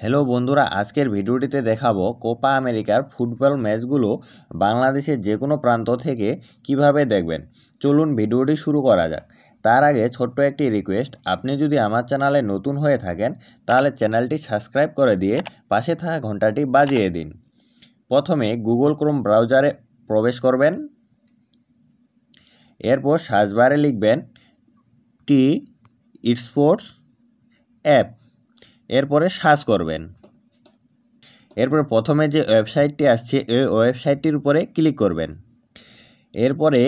Hello বন্ধুরা, আজকের ভিডিওটিতে দেখাবো কোপা আমেরিকার ফুটবল ম্যাচগুলো বাংলাদেশের যে কোনো প্রান্ত থেকে কিভাবে দেখবেন। চলুন ভিডিওটি শুরু করা যাক। তার আগে ছোট্ট একটি রিকোয়েস্ট, আপনি যদি আমার চ্যানেলে নতুন হয়ে থাকেন তাহলে চ্যানেলটি সাবস্ক্রাইব করে দিয়ে পাশে থাকা ঘন্টাটি বাজিয়ে দিন। প্রথমে গুগল ক্রোম ব্রাউজারে প্রবেশ করবেন, এরপর সার্চ বারে লিখবেন টি স্পোর্টস অ্যাপ, এরপরে সার্চ করবেন। এরপরে প্রথমে যে ওয়েবসাইটটি আসছে এই ওয়েবসাইটটির উপরে ক্লিক করবেন। এরপরে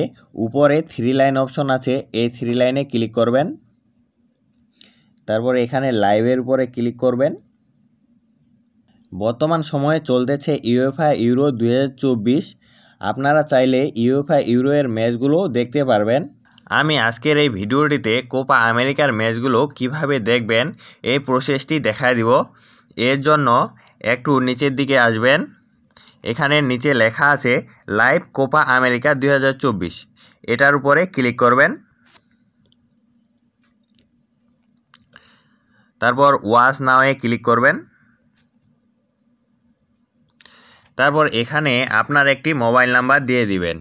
উপরে 3 লাইন অপশন আছে, এই 3 লাইনে ক্লিক করবেন। তারপরে এখানে লাইভের উপরে ক্লিক করবেন। বর্তমান সময়ে চলতেছে ইউএফএ ইউরো 2024। আপনারা চাইলে ইউএফএ ইউরো এর ম্যাচগুলো দেখতে পারবেন। আমি আজকের এই ভিডিওটিতে কোপা আমেরিকার ম্যাচগুলো কিভাবে দেখবেন এই প্রসেসটি দেখায় দিব। এর জন্য একটু নিচের দিকে আসবেন, এখানে নিচে লেখা আছে লাইভ কোপা আমেরিকা 2024, এটার উপরে ক্লিক করবেন। তারপর ওয়াচ নাওয়ে ক্লিক করবেন। তারপর এখানে আপনার একটি মোবাইল নাম্বার দিয়ে দিবেন।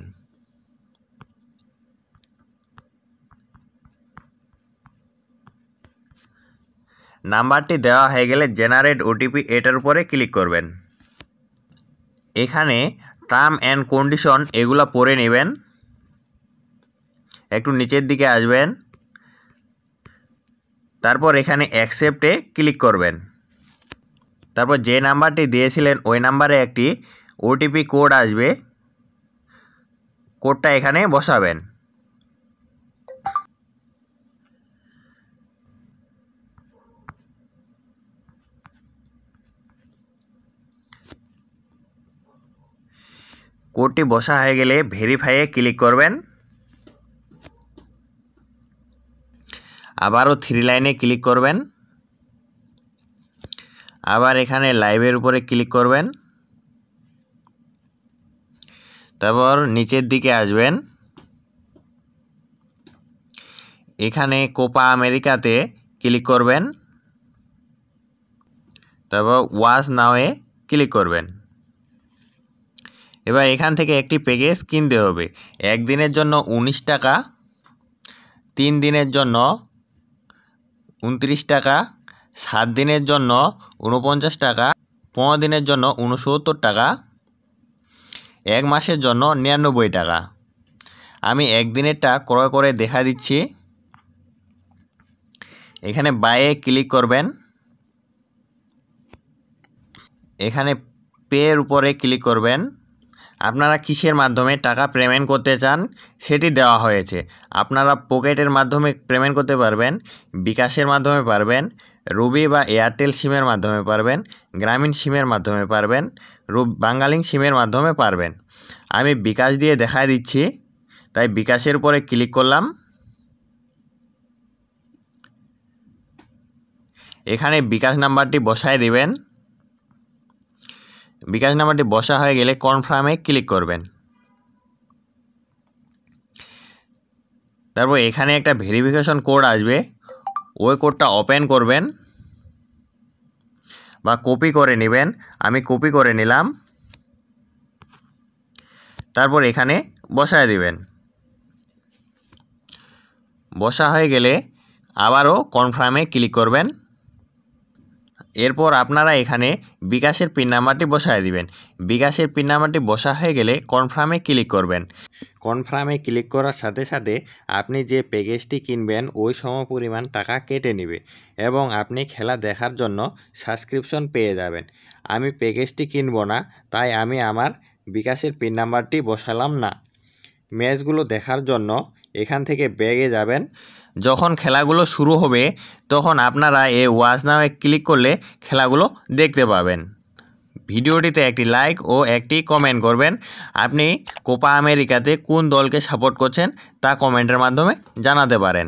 নাম্বারটি দেওয়া হয়ে গেলে জেনারেট ওটিপি, এটার উপরে ক্লিক করবেন। এখানে টার্ম অ্যান্ড কন্ডিশন এগুলো পড়ে নেবেন। একটু নিচের দিকে আসবেন, তারপর এখানে অ্যাকসেপ্টে ক্লিক করবেন। তারপর যে নাম্বারটি দিয়েছিলেন ওই নাম্বারে একটি ওটিপি কোড আসবে, কোডটা এখানে বসাবেন। কোডটি বসা হয়ে গেলে ভেরিফাইয়ে ক্লিক করবেন। আবারও 3 লাইনে ক্লিক করবেন। আবার এখানে লাইভের উপরে ক্লিক করবেন। তারপর নিচের দিকে আসবেন, এখানে কোপা আমেরিকাতে ক্লিক করবেন। তারপর ওয়াচ নাওয়ে ক্লিক করবেন। এবার এখান থেকে একটি প্যাকেজ কিনতে হবে। 1 দিনের জন্য 19 টাকা, 3 দিনের জন্য 29 টাকা, 7 দিনের জন্য 49 টাকা, 15 দিনের জন্য 69 টাকা, 1 মাসের জন্য 99 টাকা। আমি 1 দিনেরটা ক্রয় করে দেখা দিচ্ছি। এখানে বাইয়ে ক্লিক করবেন। এখানে পে এর উপরে ক্লিক করবেন। আপনারা কিসের মাধ্যমে টাকা পেমেন্ট করতে চান সেটি দেওয়া হয়েছে। আপনারা পকেটের মাধ্যমে পেমেন্ট করতে পারবেন, বিকাশের মাধ্যমে পারবেন, রবি বা এয়ারটেল সিমের মাধ্যমে পারবেন, গ্রামীণ সিমের মাধ্যমে পারবেন, বাঙালি সিমের মাধ্যমে পারবেন। আমি বিকাশ দিয়ে দেখায় দিচ্ছি, তাই বিকাশের উপরে ক্লিক করলাম। এখানে বিকাশ নাম্বারটি বসায় দিবেন। বিকাশ নাম্বারটি বসা হয়ে গেলে কনফার্মে ক্লিক করবেন। তারপর এখানে একটা ভেরিফিকেশন কোড আসবে, ওই কোডটা ওপেন করবেন বা কপি করে নেবেন। আমি কপি করে নিলাম। তারপর এখানে বসায় দিবেন। বসা হয়ে গেলে আবারও কনফার্মে ক্লিক করবেন। এরপর আপনারা এখানে বিকাশের পিন নাম্বারটি বসায় দিবেন। বিকাশের পিন নাম্বারটি বসা হয়ে গেলে কনফার্মে ক্লিক করবেন। কনফার্মে ক্লিক করার সাথে সাথে আপনি যে প্যাকেজটি কিনবেন ওই সমপরিমাণ টাকা কেটে নেবে এবং আপনি খেলা দেখার জন্য সাবস্ক্রিপশন পেয়ে যাবেন। আমি প্যাকেজটি কিনব না, তাই আমি আমার বিকাশের পিন নাম্বারটি বসালাম না। ম্যাচগুলো দেখার জন্য এখান থেকে ব্যাগে যাবেন। যখন খেলাগুলো শুরু হবে তখন আপনারা এই ওয়াচ নাওয়ে ক্লিক করলে খেলাগুলো দেখতে পাবেন। ভিডিওটিতে একটি লাইক ও একটি কমেন্ট করবেন। আপনি কোপা আমেরিকাতে কোন দলকে সাপোর্ট করছেন তা কমেন্টের মাধ্যমে জানাতে পারেন।